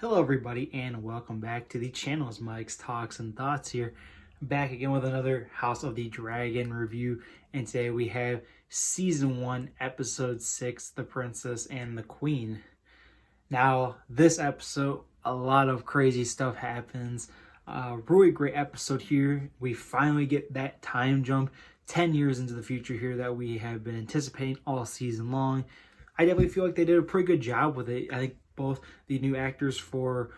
Hello everybody and welcome back to the channel. It's Mike's Talks and Thoughts here. Back again with another House of the Dragon review, and today we have Season 1, Episode 6, The Princess and the Queen. Now, this episode, a lot of crazy stuff happens. Really great episode here. We finally get that time jump 10 years into the future here that we have been anticipating all season long. I definitely feel like they did a pretty good job with it. I think both the new actors or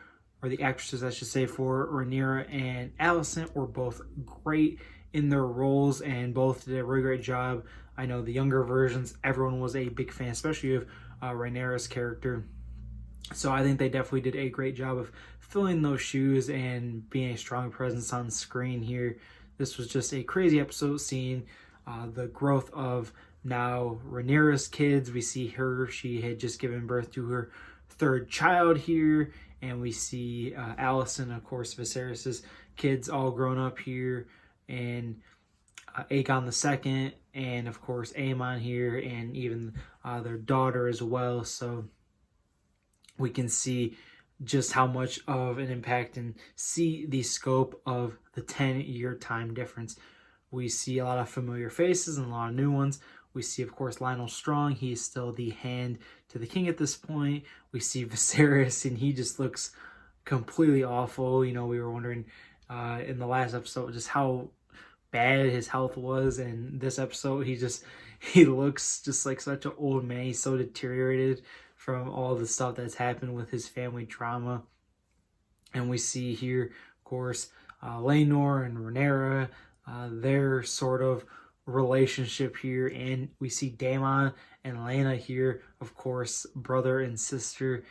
the actresses, I should say, for Rhaenyra and Alicent were both great in their roles and both did a really great job. I know the younger versions, everyone was a big fan, especially of Rhaenyra's character. So I think they definitely did a great job of filling those shoes and being a strong presence on screen here. This was just a crazy episode, seeing the growth of now Rhaenyra's kids. We see her, she had just given birth to her third child here, and we see Alicent, of course, Viserys's kids all grown up here, and Aegon the Second, and of course Aemon here, and even their daughter as well. So we can see just how much of an impact and see the scope of the 10-year time difference. We see a lot of familiar faces and a lot of new ones. We see, of course, Lionel Strong. He's still the hand to the king at this point. We see Viserys, and he just looks completely awful. You know, we were wondering in the last episode just how bad his health was, and this episode he looks just like such an old man. He's so deteriorated from all the stuff that's happened with his family drama. And we see here, of course, Laenor and Rhaenyra, their sort of relationship here, and we see Daemon and Laena here, of course, brother and sister.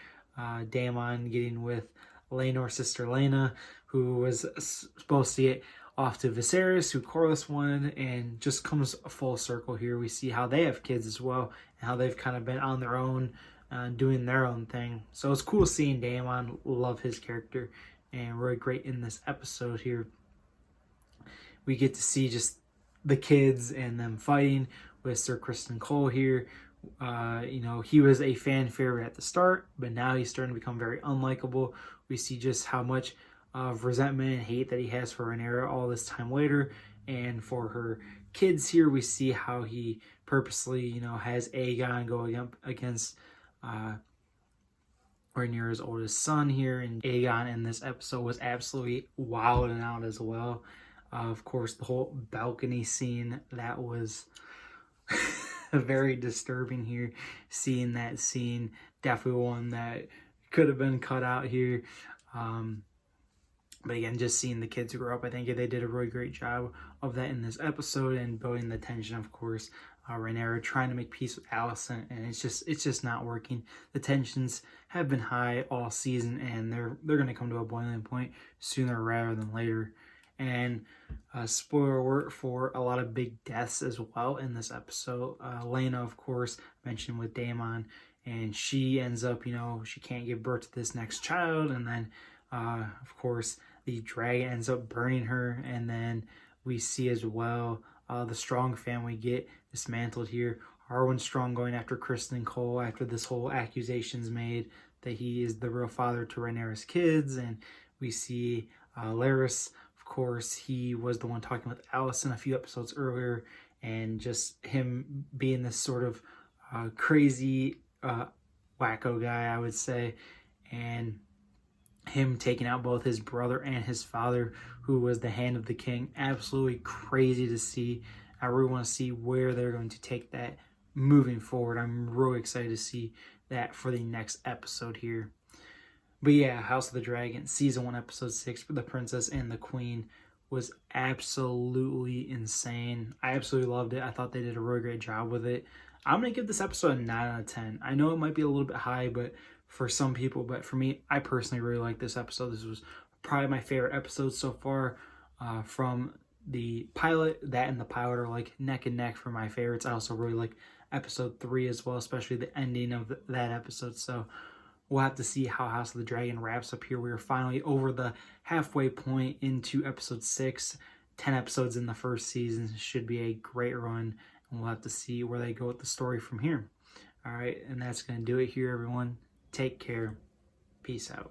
Daemon getting with Laenor's sister Laena, who was supposed to get off to Viserys, who Corlys wanted, and just comes full circle here. We see how they have kids as well, and how they've kind of been on their own, doing their own thing. So it's cool seeing Daemon. Love his character, and really great in this episode here. We get to see just the kids and them fighting with Sir Criston Cole here. You know, he was a fan favorite at the start, but now he's starting to become very unlikable. We see just how much of resentment and hate that he has for Rhaenyra all this time later. And for her kids here, we see how he purposely, you know, has Aegon going up against Rhaenyra's oldest son here. And Aegon in this episode was absolutely wilding out as well. Of course, the whole balcony scene, that was very disturbing here. Seeing that scene, definitely one that could have been cut out here. But again, just seeing the kids grow up, I think they did a really great job of that in this episode, and building the tension, of course. Rhaenyra trying to make peace with Alicent, and it's just not working. The tensions have been high all season, and they're going to come to a boiling point sooner rather than later. And spoiler alert for a lot of big deaths as well in this episode. Laena, of course, mentioned with Daemon, and she ends up, you know, she can't give birth to this next child, and then of course the dragon ends up burning her. And then we see as well the Strong family get dismantled here. Harwin Strong going after Criston Cole after this whole accusations made that he is the real father to Rhaenyra's kids. And we see Larys, of course, he was the one talking with Alicent a few episodes earlier, and just him being this sort of crazy wacko guy, I would say, and him taking out both his brother and his father, who was the hand of the king. Absolutely crazy to see. I really want to see where they're going to take that moving forward. I'm really excited to see that for the next episode here. But yeah, House of the Dragon, Season 1, Episode 6, for The Princess and the Queen, was absolutely insane. I absolutely loved it. I thought they did a really great job with it. I'm going to give this episode a 9 out of 10. I know it might be a little bit high, but for some people, but for me, I personally really like this episode. This was probably my favorite episode so far from the pilot. That and the pilot are like neck and neck for my favorites. I also really like episode 3 as well, especially the ending of that episode. So we'll have to see how House of the Dragon wraps up here. We are finally over the halfway point into episode 6. 10 episodes in the first season should be a great run, and we'll have to see where they go with the story from here. All right, and that's going to do it here, everyone. Take care. Peace out.